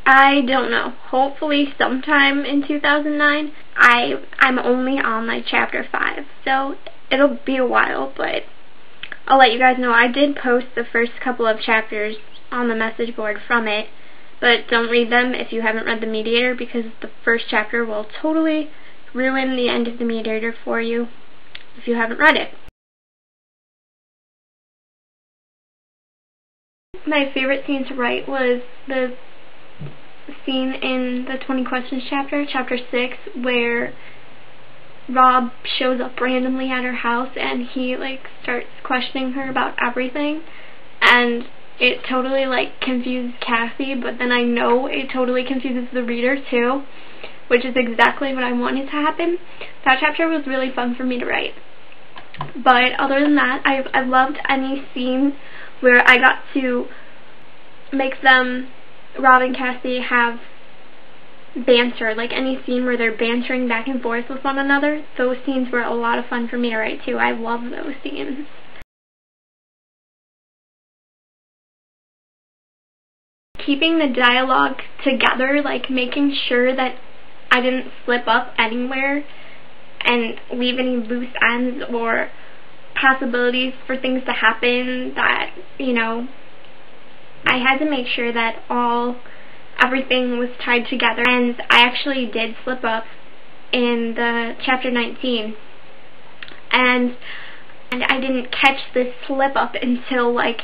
I don't know. Hopefully sometime in 2009. I'm only on like chapter 5, so it'll be a while, but I'll let you guys know. I did post the first couple of chapters on the message board from it, but don't read them if you haven't read The Mediator, because the first chapter will totally ruin the end of The Mediator for you if you haven't read it. My favorite scene to write was the scene in the 20 Questions chapter, chapter 6, where Rob shows up randomly at her house and he like starts questioning her about everything, and it totally like confuses Cassie, but then I know it totally confuses the reader too, which is exactly what I wanted to happen. That chapter was really fun for me to write. But other than that, I loved any scene where I got to make them, Rob and Cassie, have banter, like any scene where they're bantering back and forth with one another. Those scenes were a lot of fun for me to write too. I love those scenes. Keeping the dialogue together, like making sure that I didn't slip up anywhere and leave any loose ends or possibilities for things to happen, that, you know, I had to make sure that everything was tied together. And I actually did slip up in the chapter 19, and I didn't catch this slip up until like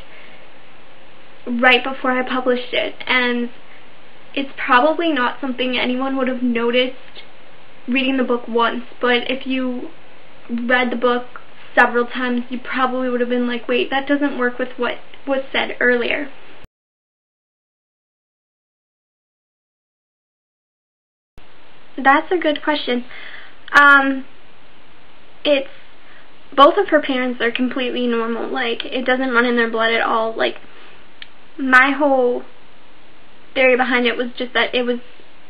right before I published it, and it's probably not something anyone would have noticed reading the book once, but if you read the book several times, you probably would have been like, wait, that doesn't work with what was said earlier. That's a good question. It's, both of her parents are completely normal. Like, it doesn't run in their blood at all. Like, my whole theory behind it was just that it was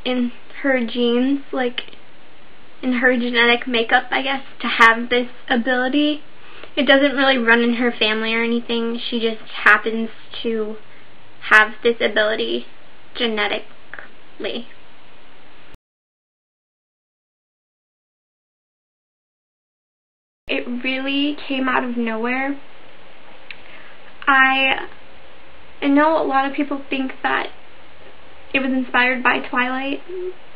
in her genes, like in her genetic makeup, I guess, to have this ability. It doesn't really run in her family or anything. She just happens to have this ability genetically. It really came out of nowhere. I know a lot of people think that it was inspired by Twilight,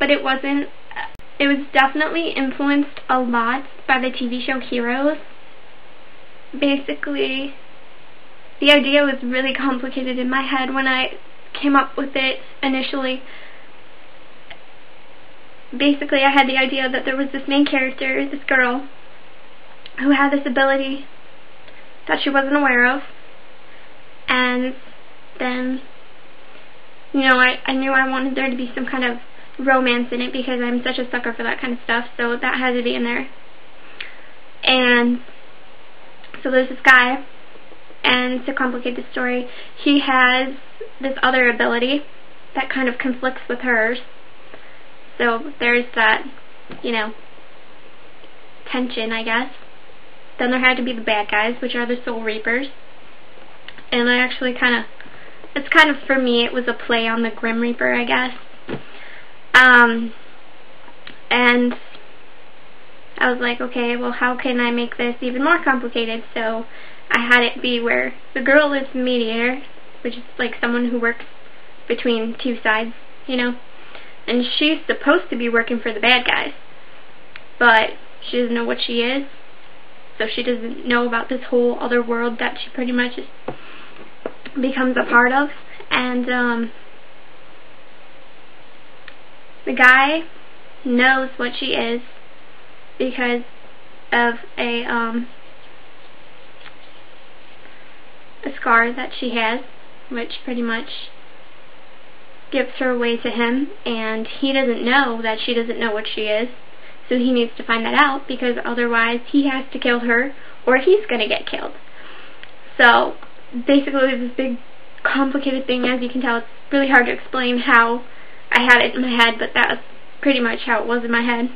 but it wasn't. It was definitely influenced a lot by the TV show Heroes. Basically, the idea was really complicated in my head when I came up with it initially. Basically, I had the idea that there was this main character, this girl, who had this ability that she wasn't aware of, and then, you know, I knew I wanted there to be some kind of romance in it because I'm such a sucker for that kind of stuff, so that had to be in there. And so there's this guy, and to complicate the story, he has this other ability that kind of conflicts with hers. So there's that, you know, tension, I guess. Then there had to be the bad guys, which are the Soul Reapers. And I actually it's kind of, for me, it was a play on the Grim Reaper, I guess. And I was like, okay, well, how can I make this even more complicated? So I had it be where the girl is the mediator, which is like someone who works between two sides, you know. And she's supposed to be working for the bad guys, but she doesn't know what she is. So she doesn't know about this whole other world that she pretty much becomes a part of. And the guy knows what she is because of a scar that she has, which pretty much gives her away to him, and he doesn't know that she doesn't know what she is. So he needs to find that out, because otherwise he has to kill her or he's going to get killed. So basically there's this big complicated thing. As you can tell, it's really hard to explain how I had it in my head, but that was pretty much how it was in my head.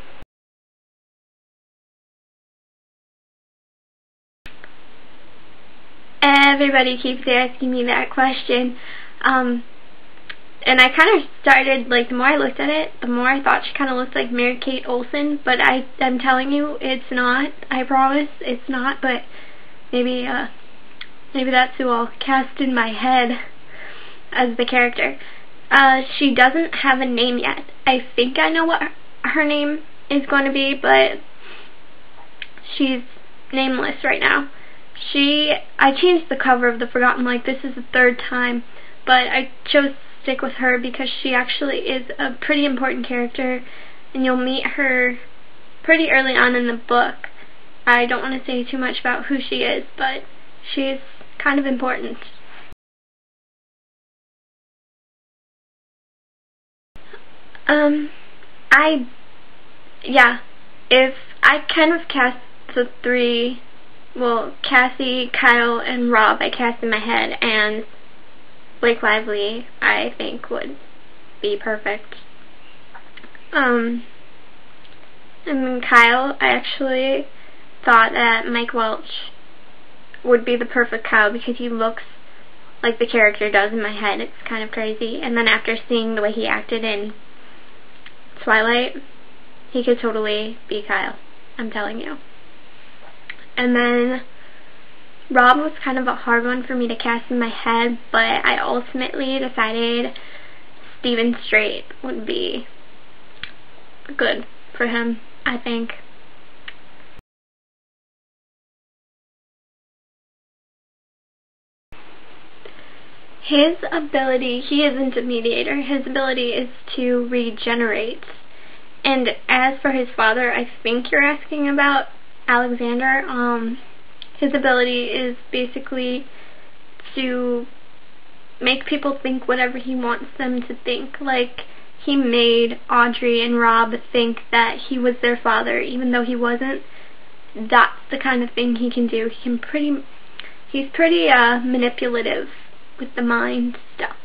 Everybody keeps asking me that question. And I kind of started, like, the more I looked at it, the more I thought she kind of looked like Mary-Kate Olsen, but I'm telling you, it's not. I promise, it's not, but maybe that's who I'll cast in my head as the character. She doesn't have a name yet. I think I know what her name is going to be, but she's nameless right now. I changed the cover of The Forgotten Like. This is the third time, but I chose to stick with her because she actually is a pretty important character, and you'll meet her pretty early on in the book. I don't want to say too much about who she is, but she's kind of important. If I kind of cast the three, well, Cassie, Kyle, and Rob I cast in my head, and Blake Lively I think would be perfect. And Kyle, I actually thought that Mike Welch would be the perfect Kyle because he looks like the character does in my head. It's kind of crazy. And then after seeing the way he acted in Twilight, he could totally be Kyle, I'm telling you. And then Rob was kind of a hard one for me to cast in my head, but I ultimately decided Steven Strait would be good for him, I think. His ability, he isn't a mediator, his ability is to regenerate. And as for his father, I think you're asking about Alexander. His ability is basically to make people think whatever he wants them to think. Like, he made Audrey and Rob think that he was their father, even though he wasn't. That's the kind of thing he can do. He's pretty manipulative with the mind stuff.